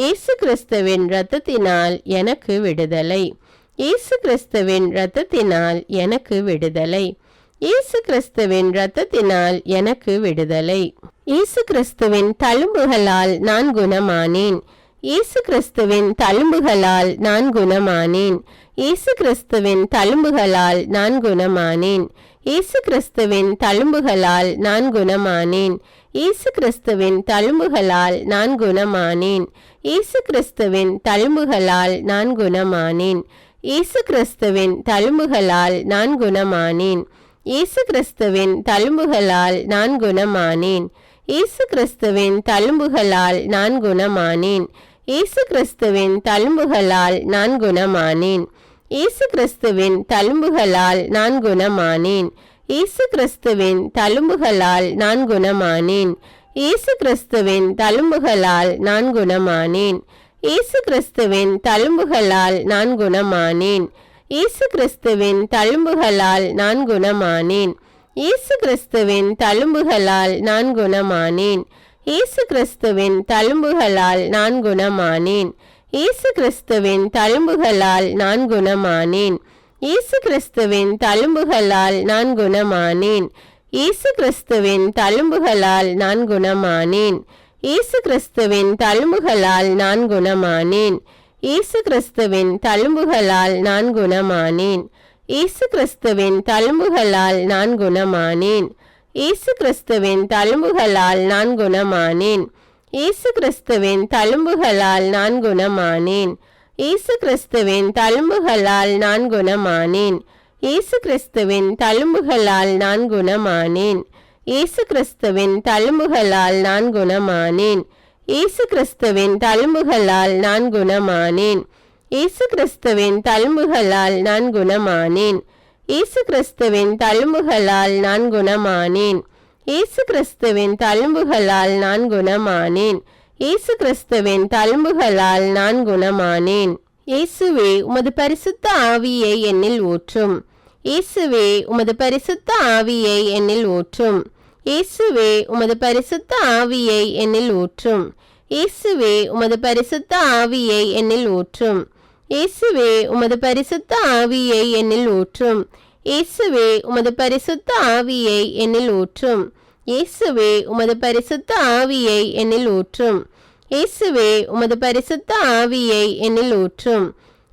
இயேசு கிறிஸ்துவின் இரத்தத்தினால் எனக்கு விடுதலை. இயேசு கிறிஸ்துவின் இரத்தத்தினால் எனக்கு விடுதலை. இயேசு கிறிஸ்துவின் இரத்தத்தினால் எனக்கு விடுதலை. இயேசு கிறிஸ்துவின் தழும்புகளால் நான் குணமானேன். இயேசு கிறிஸ்துவின் தழும்புகளால் நான் குணமானேன். இயேசு கிறிஸ்துவின் தழும்புகளால் நான் குணமானேன். இயேசு கிறிஸ்துவின் தழும்புகளால் நான் குணமானேன். இயேசு கிறிஸ்துவின் தழும்புகளால் நான் குணமானேன். இயேசு கிறிஸ்துவின் தழும்புகளால் நான் குணமானேன். இயேசு கிறிஸ்துவின் தழும்புகளால் நான் குணமானேன். இயேசு கிறிஸ்துவின் தழும்புகளால் நான் குணமானேன். இயேசு கிறிஸ்துவின் தழும்புகளால் நான் குணமானேன். இயேசு கிறிஸ்துவின் தழும்புகளால் நான் குணமானேன். இயேசு கிறிஸ்துவின் தழும்புகளால் நான் குணமானேன். இயேசு கிறிஸ்துவின் தழும்புகளால் நான் குணமானேன். இயேசு கிறிஸ்துவின் தழும்புகளால் நான் குணமானேன். இயேசு கிறிஸ்துவின் தழும்புகளால் நான் குணமானேன். இயேசு கிறிஸ்துவின் தழும்புகளால் நான் குணமானேன். இயேசு கிறிஸ்துவின் தழும்புகளால் நான் குணமானேன். இயேசு கிறிஸ்துவின் தழும்புகளால் நான் குணமானேன். இயேசு கிறிஸ்துவின் தழும்புகளால் நான் குணமானேன். இயேசு கிறிஸ்துவின் தழும்புகளால் நான் குணமானேன். இயேசு கிறிஸ்துவின் தழும்புகளால் நான் குணமானேன். இயேசு கிறிஸ்துவின் தழும்புகளால் நான் குணமானேன். இயேசு கிறிஸ்துவின் தழும்புகளால் நான் குணமானேன். இயேசு கிறிஸ்துவின் தழும்புகளால் நான் குணமானேன். இயேசு கிறிஸ்துவின் தழும்புகளால் நான் குணமானேன். இயேசு கிறிஸ்துவின் தழும்புகளால் நான் குணமானேன். இயேசு கிறிஸ்துவின் தழும்புகளால் நான் குணமானேன். இயேசு கிறிஸ்துவின் தழும்புகளால் நான் குணமானேன். இயேசு கிறிஸ்துவின் தழும்புகளால் நான் குணமானேன். இயேசு கிறிஸ்துவின் தழும்புகளால் நான் குணமானேன். இயேசு கிறிஸ்துவின் தழும்புகளால் நான் குணமானேன். இயேசு கிறிஸ்துவின் தழும்புகளால் நான் குணமானேன். இயேசு கிறிஸ்துவின் தழும்புகளால் நான் குணமானேன். இயேசு கிறிஸ்துவின் தழும்புகளால் நான் குணமானேன். இயேசுவே உமது பரிசுத்த ஆவியை என்னில் ஊற்றும். இயேசுவே உமது பரிசுத்த ஆவியை என்னில் ஊற்றும். இயேசுவே உமது பரிசுத்த ஆவியை என்னில் ஊற்றும். இயேசுவே உமது பரிசுத்த ஆவியை என்னில் ஊற்றும். இயேசுவே உமது பரிசுத்த ஆவியை என்னில் ஊற்றும். இயேசுவே உமது பரிசுத்த ஆவியை என்னில் ஊற்றும். இயேசுவே உமது பரிசுத்த ஆவியை என்னில் ஊற்றும். இயேசுவே உமது பரிசுத்த ஆவியை என்னில் ஊற்றும்.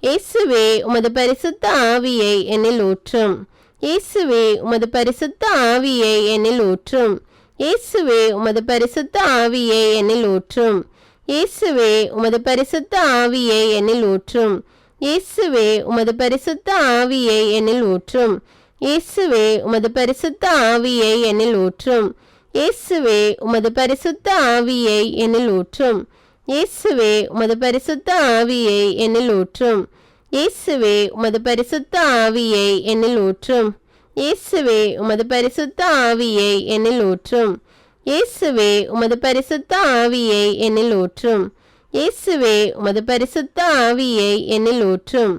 இயேசுவே உமது பரிசுத்த ஆவியை என்னில் ஊற்றும். இயேசுவே உமது பரிசுத்த ஆவியை என்னில் ஊற்றும். இயேசுவே உமது பரிசுத்த ஆவியை என்னில் ஊற்றும். இயேசுவே உமது பரிசுத்த ஆவியை என்னில் ஊற்றும். இயேசுவே உமது பரிசுத்த ஆவியை என்னில் ஊற்றும். இயேசுவே உமது பரிசுத்த ஆவியை என்னில் ஊற்றும். இயேசுவே உமது பரிசுத்த ஆவியை என்னில் ஊற்றும். இயேசுவே உமது பரிசுத்த ஆவியை என்னில் ஊற்றும். இயேசுவே உமது பரிசுத்த ஆவியை என்னில் ஊற்றும். இயேசுவே உமது பரிசுத்த ஆவியை என்னில் ஊற்றும். இயேசுவே உமது பரிசுத்த ஆவியை என்னில் ஊற்றும். இயேசுவே உமது பரிசுத்த ஆவியை என்னில் ஊற்றும்.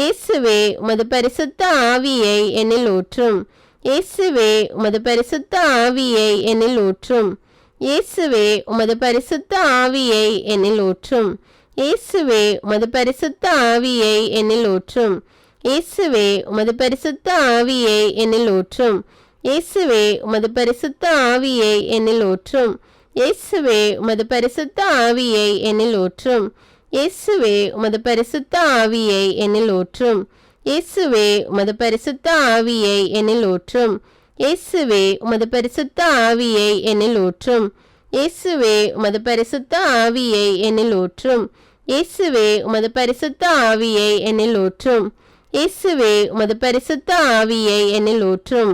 இயேசுவே உமது பரிசுத்த ஆவியை என்னில் ஊற்றும். இயேசுவே உமது பரிசுத்த ஆவியை என்னில் ஊற்றும். இயேசுவே உமது பரிசுத்த ஆவியை என்னில் ஊற்றும். இயேசுவே உமது பரிசுத்த ஆவியை என்னில் ஊற்றும். இயேசுவே உமது பரிசுத்த ஆவியை என்னில் ஊற்றும். இயேசுவே உமது பரிசுத்த ஆவியை என்னில் ஊற்றும். இயேசுவே உமது பரிசுத்த ஆவியை என்னில் ஊற்றும். இயேசுவே உமது பரிசுத்த ஆவியை என்னில் ஊற்றும். இயேசுவே உமது பரிசுத்த ஆவியை என்னில் ஊற்றும். இயேசுவே உமது பரிசுத்த ஆவியை என்னில் ஊற்றும். இயேசுவே உமது பரிசுத்த ஆவியை என்னில் ஊற்றும். இயேசுவே உமது பரிசுத்த ஆவியை என்னில் ஊற்றும். இயேசுவே உமது பரிசுத்த ஆவியை என்னில் ஊற்றும்.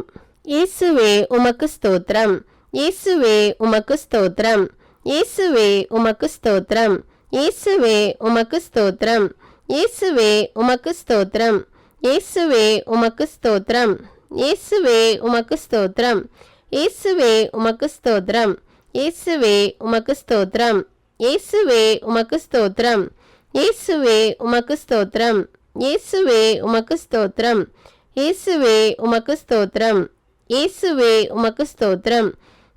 இயேசுவே உமக்கு ஸ்தோத்திரம். இயேசுவே உமக்கு ஸ்தோத்திரம். இயேசுவே உமக்கு ஸ்தோத்திரம். இயேசுவே உமக்கு ஸ்தோத்திரம். இயேசுவே உமக்கு ஸ்தோத்திரம். இயேசுவே உமக்கு ஸ்தோத்திரம். இயேசுவே உமக்கு ஸ்தோத்திரம். இயேசுவே உமக்கு ஸ்தோத்திரம். இயேசுவே உமக்கு ஸ்தோத்திரம். இயேசுவே உமக்கு ஸ்தோத்திரம். இயேசுவே உமக்கு ஸ்தோத்திரம். இயேசுவே உமக்கு ஸ்தோத்திரம். இயேசுவே உமக்கு ஸ்தோத்திரம். இயேசுவே உமக்கு ஸ்தோத்திரம்.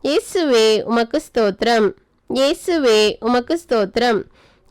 இயேசுவே உமக்கு ஸ்தோத்திரம். இயேசுவே உமக்கு ஸ்தோத்திரம்.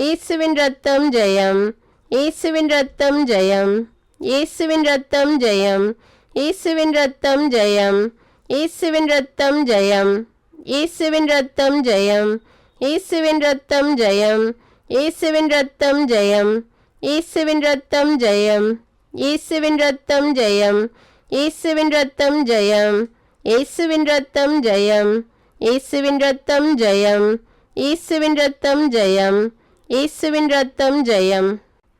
இயேசுவின் இரத்தம் ஜெயம், இயேசுவின் இரத்தம் ஜெயம், இயேசுவின் இரத்தம் ஜெயம், இயேசுவின் இரத்தம் ஜெயம், இயேசுவின் இரத்தம் ஜெயம், இயேசுவின் இரத்தம் ஜெயம், இயேசுவின் இரத்தம் ஜெயம், இயேசுவின் இரத்தம் ஜெயம், இயேசுவின் இரத்தம் ஜெயம், இயேசுவின் இரத்தம் ஜெயம், இயேசுவின் இரத்தம் ஜெயம், இயேசுவின் இரத்தம் ஜெயம், இயேசுவின் இரத்தம் ஜெயம், இயேசுவின் இரத்தம் ஜெயம், இயேசுவின் இரத்தம் ஜெயம்.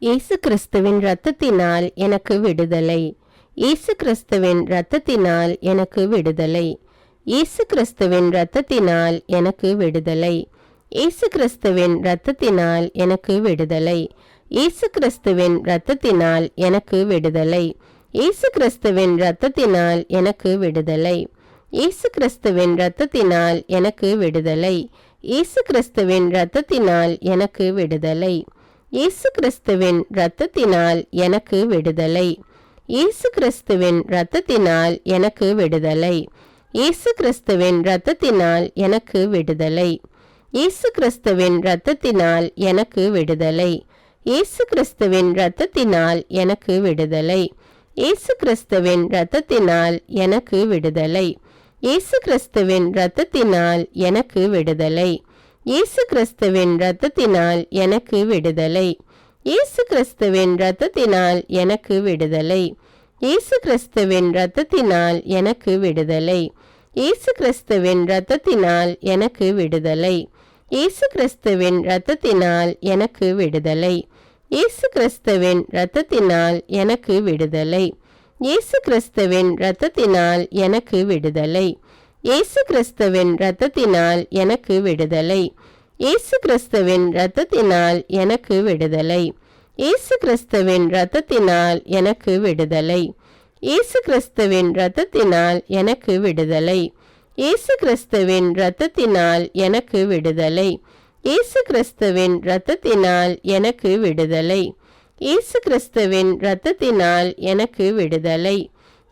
இயேசு கிறிஸ்துவின் இரத்தத்தினால் எனக்கு விடுதலை, இயேசு கிறிஸ்துவின் இரத்தத்தினால் எனக்கு விடுதலை, இயேசு கிறிஸ்துவின் இரத்தத்தினால் எனக்கு விடுதலை, இயேசு கிறிஸ்துவின் இரத்தத்தினால் எனக்கு விடுதலை, இயேசு கிறிஸ்துவின் இரத்தத்தினால் எனக்கு விடுதலை, இயேசு கிறிஸ்துவின் இரத்தத்தினால் எனக்கு விடுதலை, இயேசு கிறிஸ்துவின் இரத்தத்தினால் எனக்கு விடுதலை, இயேசு கிறிஸ்துவின் இரத்தத்தினால் எனக்கு விடுதலை, இயேசு கிறிஸ்துவின் இரத்தத்தினால் எனக்கு விடுதலை, இயேசு கிறிஸ்துவின் இரத்தத்தினால் எனக்கு விடுதலை, இயேசு கிறிஸ்துவின் இரத்தத்தினால் எனக்கு விடுதலை, இயேசு கிறிஸ்துவின் இரத்தத்தினால் எனக்கு விடுதலை, இயேசு கிறிஸ்துவின் இரத்தத்தினால் எனக்கு விடுதலை, இயேசு கிறிஸ்துவின் இரத்தத்தினால் எனக்கு விடுதலை, இயேசு கிறிஸ்துவின் இரத்தத்தினால் எனக்கு விடுதலை, இயேசு கிறிஸ்துவின் இரத்தத்தினால் எனக்கு விடுதலை, இயேசு கிறிஸ்துவின் இரத்தத்தினால் எனக்கு விடுதலை, இயேசு கிறிஸ்துவின் இரத்தத்தினால் எனக்கு விடுதலை, இயேசு கிறிஸ்துவின் இரத்தத்தினால் எனக்கு விடுதலை, இயேசு கிறிஸ்துவின் இரத்தத்தினால் எனக்கு விடுதலை, இயேசு கிறிஸ்துவின் இரத்தத்தினால் எனக்கு விடுதலை, இயேசு கிறிஸ்துவின் இரத்தத்தினால் எனக்கு விடுதலை, இயேசு கிறிஸ்துவின் இரத்தத்தினால் எனக்கு விடுதலை, இயேசு கிறிஸ்துவின் இரத்தத்தினால் எனக்கு விடுதலை, இயேசு கிறிஸ்துவின் இரத்தத்தினால் எனக்கு விடுதலை, இயேசு கிறிஸ்துவின் இரத்தத்தினால் எனக்கு விடுதலை, இயேசு கிறிஸ்துவின் இரத்தத்தினால் எனக்கு விடுதலை, இயேசு கிறிஸ்துவின் இரத்தத்தினால் எனக்கு விடுதலை, இயேசு கிறிஸ்துவின் இரத்தத்தினால் எனக்கு விடுதலை,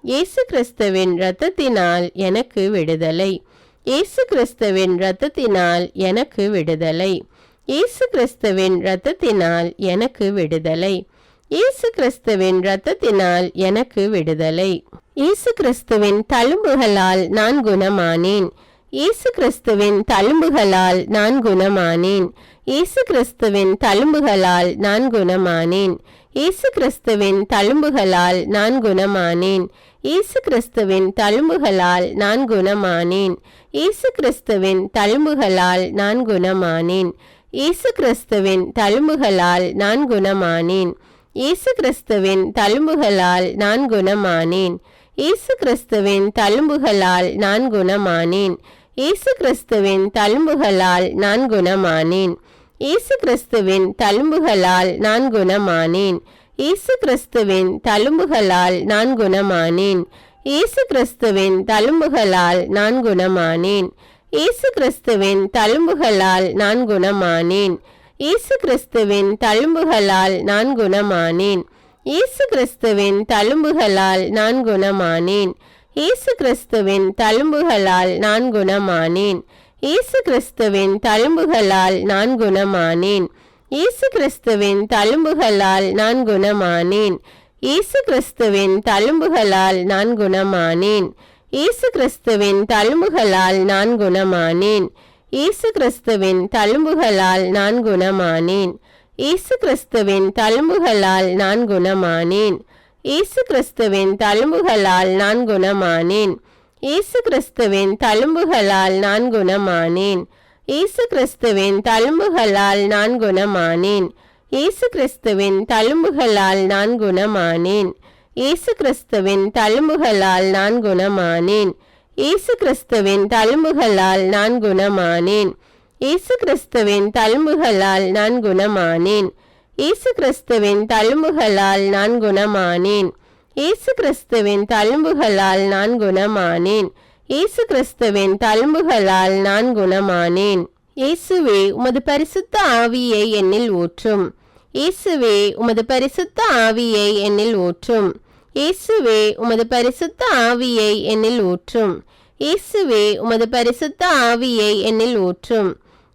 இயேசு கிறிஸ்துவின் இரத்தத்தினால் எனக்கு விடுதலை, இயேசு கிறிஸ்துவின் இரத்தத்தினால் எனக்கு விடுதலை, இயேசு கிறிஸ்துவின் இரத்தத்தினால் எனக்கு விடுதலை, இயேசு கிறிஸ்துவின் இரத்தத்தினால் எனக்கு விடுதலை. இயேசு கிறிஸ்துவின் தழும்புகளால் நான் குணமானேன், இயேசு கிறிஸ்துவின் தழும்புகளால் நான் குணமானேன், இயேசு கிறிஸ்துவின் தழும்புகளால் நான் குணமானேன், இயேசு கிறிஸ்துவின் தழும்புகளால் நான் குணமானேன், இயேசு கிறிஸ்துவின் தழும்புகளால் நான் குணமானேன், இயேசு கிறிஸ்துவின் தழும்புகளால் நான் குணமானேன், இயேசு கிறிஸ்துவின் தழும்புகளால் நான் குணமானேன், இயேசு கிறிஸ்துவின் தழும்புகளால் நான் குணமானேன், இயேசு கிறிஸ்துவின் தழும்புகளால் நான் குணமானேன், இயேசு கிறிஸ்துவின் தழும்புகளால் நான் குணமானேன், இயேசு கிறிஸ்துவின் தழும்புகளால் நான் குணமானேன், இயேசு கிறிஸ்துவின் தழும்புகளால் நான் குணமானேன், இயேசு கிறிஸ்துவின் தழும்புகளால் நான் குணமானேன், இயேசு கிறிஸ்துவின் தழும்புகளால் நான் குணமானேன், இயேசு கிறிஸ்துவின் தழும்புகளால் நான் குணமானேன், இயேசு கிறிஸ்துவின் தழும்புகளால் நான் குணமானேன், இயேசு கிறிஸ்துவின் தழும்புகளால் நான் குணமானேன், இயேசு கிறிஸ்துவின் தழும்புகளால் நான் குணமானேன், இயேசு கிறிஸ்துவின் தழும்புகளால் நான் குணமானேன், இயேசு கிறிஸ்துவின் தழும்புகளால் நான் குணமானேன், இயேசு கிறிஸ்துவின் தழும்புகளால் நான் குணமானேன், இயேசு கிறிஸ்துவின் தழும்புகளால் நான் குணமானேன், இயேசு கிறிஸ்துவின் தழும்புகளால் நான் குணமானேன், இயேசு கிறிஸ்துவின் தழும்புகளால் நான் குணமானேன், இயேசு கிறிஸ்துவின் தழும்புகளால் நான் குணமானேன், இயேசு கிறிஸ்துவின் தழும்புகளால் நான் குணமானேன், இயேசு கிறிஸ்துவின் தழும்புகளால் நான் குணமானேன், இயேசு கிறிஸ்துவின் தழும்புகளால் நான் குணமானேன், இயேசு கிறிஸ்துவின் தழும்புகளால் நான் குணமானேன், இயேசு கிறிஸ்துவின் தழும்புகளால் நான் குணமானேன், இயேசு கிறிஸ்துவின் தழும்புகளால் நான் குணமானேன், இயேசு கிறிஸ்துவின் தழும்புகளால் நான் குணமானேன், இயேசு கிறிஸ்துவின் தழும்புகளால் நான் குணமானேன். இயேசுவே உமது பரிசுத்த ஆவியை என்னில் ஊற்றும், இயேசுவே உமது பரிசுத்த ஆவியை என்னில் ஊற்றும், இயேசுவே உமது பரிசுத்த ஆவியை என்னில் ஊற்றும், இயேசுவே உமது பரிசுத்த ஆவியை என்னில் ஊற்றும்,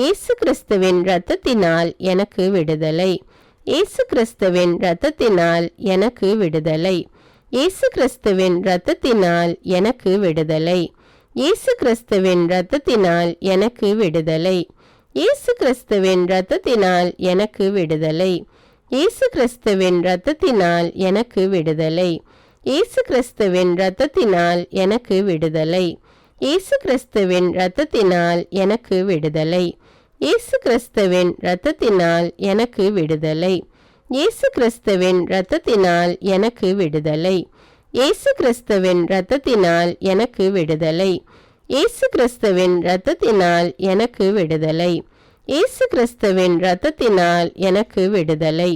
இயேசு கிறிஸ்துவின் இரத்தத்தினால் எனக்கு விடுதலை. இயேசு கிறிஸ்துவின் இரத்தத்தினால் எனக்கு விடுதலை. இயேசு கிறிஸ்துவின் இரத்தத்தினால் எனக்கு விடுதலை. இயேசு கிறிஸ்துவின் இரத்தத்தினால் எனக்கு விடுதலை. இயேசு கிறிஸ்துவின் இரத்தத்தினால் எனக்கு விடுதலை. இயேசு கிறிஸ்துவின் இரத்தத்தினால் எனக்கு விடுதலை. இயேசு கிறிஸ்துவின் இரத்தத்தினால் எனக்கு விடுதலை. இயேசு கிறிஸ்துவின் இரத்தத்தினால் எனக்கு விடுதலை. இயேசு கிறிஸ்துவின் இரத்தத்தினால் எனக்கு விடுதலை. இயேசு கிறிஸ்துவின் இரத்தத்தினால் எனக்கு விடுதலை. இயேசு கிறிஸ்துவின் இரத்தத்தினால் எனக்கு விடுதலை. இயேசு கிறிஸ்துவின் இரத்தத்தினால் எனக்கு விடுதலை. இயேசு கிறிஸ்துவின் இரத்தத்தினால் எனக்கு விடுதலை.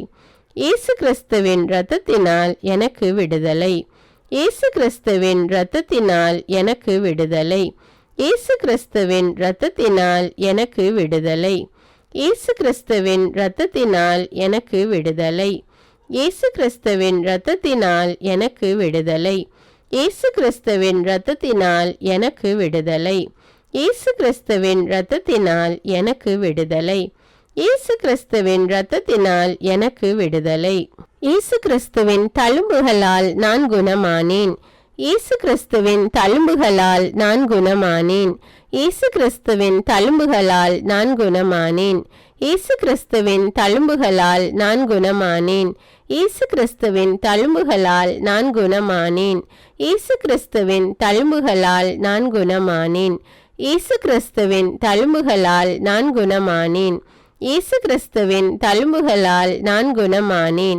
இயேசு கிறிஸ்துவின் இரத்தத்தினால் எனக்கு விடுதலை. இயேசு கிறிஸ்துவின் இரத்தத்தினால் எனக்கு விடுதலை. இயேசு கிறிஸ்துவின் இரத்தத்தினால் எனக்கு விடுதலை. இயேசு கிறிஸ்துவின் இரத்தத்தினால் எனக்கு விடுதலை. இயேசு கிறிஸ்துவின் இரத்தத்தினால் எனக்கு விடுதலை. இயேசு கிறிஸ்துவின் இரத்தத்தினால் எனக்கு விடுதலை. இயேசு கிறிஸ்துவின் இரத்தத்தினால் எனக்கு விடுதலை. இயேசு கிறிஸ்துவின் இரத்தத்தினால் எனக்கு விடுதலை. இயேசு கிறிஸ்துவின் தழும்புகளால் நான் குணமானேன். இயேசு கிறிஸ்துவின் தழும்புகளால் நான் குணமானேன். இயேசு கிறிஸ்துவின் தழும்புகளால் நான் குணமானேன். இயேசு கிறிஸ்துவின் தழும்புகளால் நான் குணமானேன். இயேசு கிறிஸ்துவின் தழும்புகளால் நான் குணமானேன். இயேசு கிறிஸ்துவின் தழும்புகளால் நான் குணமானேன். இயேசு கிறிஸ்துவின் தழும்புகளால் நான் குணமானேன். இயேசு கிறிஸ்துவின் தழும்புகளால் நான் குணமானேன்.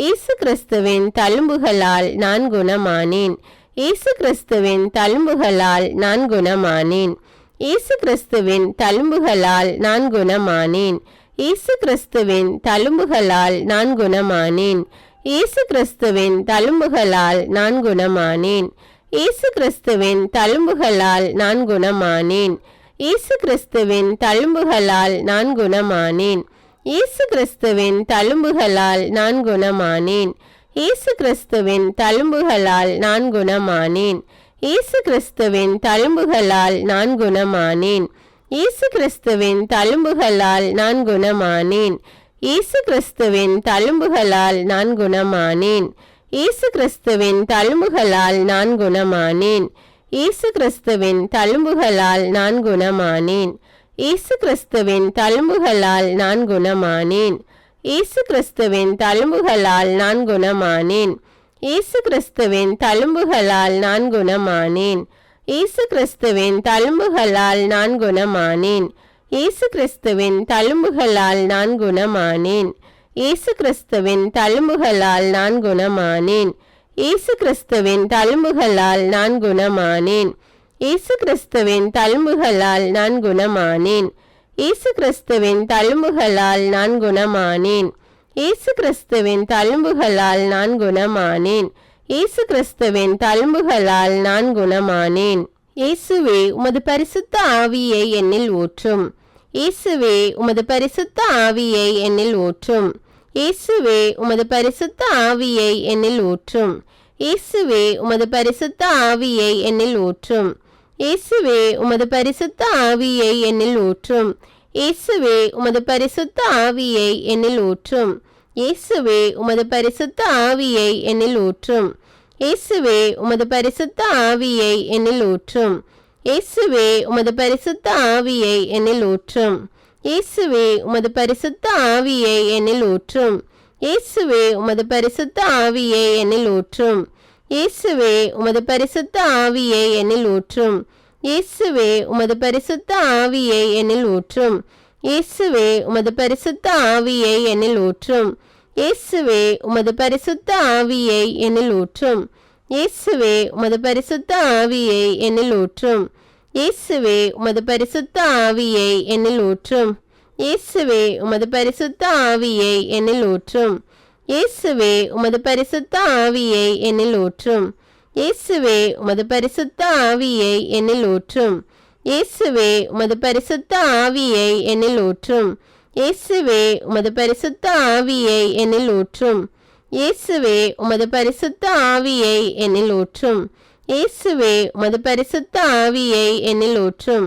இயேசு கிறிஸ்துவின் தழும்புகளால் நான் குணமானேன். இயேசு கிறிஸ்துவின் தழும்புகளால் நான் குணமானேன். இயேசு கிறிஸ்துவின் தழும்புகளால் நான் குணமானேன். இயேசு கிறிஸ்துவின் தழும்புகளால் நான் குணமானேன். இயேசு கிறிஸ்துவின் தழும்புகளால் நான் குணமானேன். இயேசு கிறிஸ்துவின் தழும்புகளால் நான் குணமானேன். இயேசு கிறிஸ்துவின் தழும்புகளால் நான் குணமானேன். இயேசு கிறிஸ்துவின் தழும்புகளால் நான் குணமானேன். இயேசு கிறிஸ்துவின் தழும்புகளால் நான் குணமானேன். இயேசு கிறிஸ்துவின் தழும்புகளால் நான் குணமானேன். இயேசு கிறிஸ்துவின் தழும்புகளால் நான் குணமானேன். இயேசு கிறிஸ்துவின் தழும்புகளால் நான் குணமானேன். இயேசு கிறிஸ்துவின் தழும்புகளால் நான் குணமானேன். இயேசு கிறிஸ்துவின் தழும்புகளால் நான் குணமானேன். இயேசு கிறிஸ்துவின் தழும்புகளால் நான் குணமானேன். இயேசு கிறிஸ்துவின் தழும்புகளால் நான் குணமானேன். இயேசு கிறிஸ்துவின் தழும்புகளால் நான் குணமானேன். இயேசு கிறிஸ்துவின் தழும்புகளால் நான் குணமானேன். இயேசு கிறிஸ்துவின் தழும்புகளால் நான் குணமானேன். இயேசு கிறிஸ்துவின் தழும்புகளால் நான் குணமானேன். இயேசு கிறிஸ்துவின் தழும்புகளால் நான் குணமானேன். இயேசு கிறிஸ்துவின் தழும்புகளால் நான் குணமானேன். இயேசு கிறிஸ்துவின் தழும்புகளால் நான் குணமானேன். இயேசு கிறிஸ்துவின் தழும்புகளால் நான் குணமானேன். இயேசு கிறிஸ்துவின் தழும்புகளால் நான் குணமானேன். இயேசுவே உமது பரிசுத்த ஆவியை என்னில் ஊற்றும். இயேசுவே உமது பரிசுத்த ஆவியை என்னில் ஊற்றும். இயேசுவே உமது பரிசுத்த ஆவியை என்னில் ஊற்றும். இயேசுவே உமது பரிசுத்த ஆவியை என்னில் ஊற்றும். இயேசுவே உமது பரிசுத்த ஆவியை என்னில் ஊற்றும். இயேசுவே உமது பரிசுத்த ஆவியை என்னில் ஊற்றும். இயேசுவே உமது பரிசுத்த ஆவியை என்னில் ஊற்றும். இயேசுவே உமது பரிசுத்த ஆவியை என்னில் ஊற்றும். இயேசுவே உமது பரிசுத்த ஆவியை என்னில் ஊற்றும். இயேசுவே உமது பரிசுத்த ஆவியை என்னில் ஊற்றும். இயேசுவே உமது பரிசுத்த ஆவியை என்னில் ஊற்றும். இயேசுவே உமது பரிசுத்த ஆவியை என்னில் ஊற்றும். இயேசுவே உமது பரிசுத்த ஆவியை என்னில் ஊற்றும். இயேசுவே உமது பரிசுத்த ஆவியை என்னில் ஊற்றும். இயேசுவே உமது பரிசுத்த ஆவியை என்னில் ஊற்றும். இயேசுவே உமது பரிசுத்த ஆவியை என்னில் ஊற்றும். இயேசுவே உமது பரிசுத்த ஆவியை என்னில் ஊற்றும். இயேசுவே உமது பரிசுத்த ஆவியை என்னில் ஊற்றும். இயேசுவே உமது பரிசுத்த ஆவியை என்னில் ஊற்றும். இயேசுவே உமது பரிசுத்த ஆவியை என்னில் ஊற்றும். இயேசுவே உமது பரிசுத்த ஆவியை என்னில் ஊற்றும். இயேசுவே உமது பரிசுத்த ஆவியை என்னில் ஊற்றும். இயேசுவே உமது பரிசுத்த ஆவியை என்னில் ஊற்றும். இயேசுவே உமது பரிசுத்த ஆவியை என்னில் ஊற்றும்.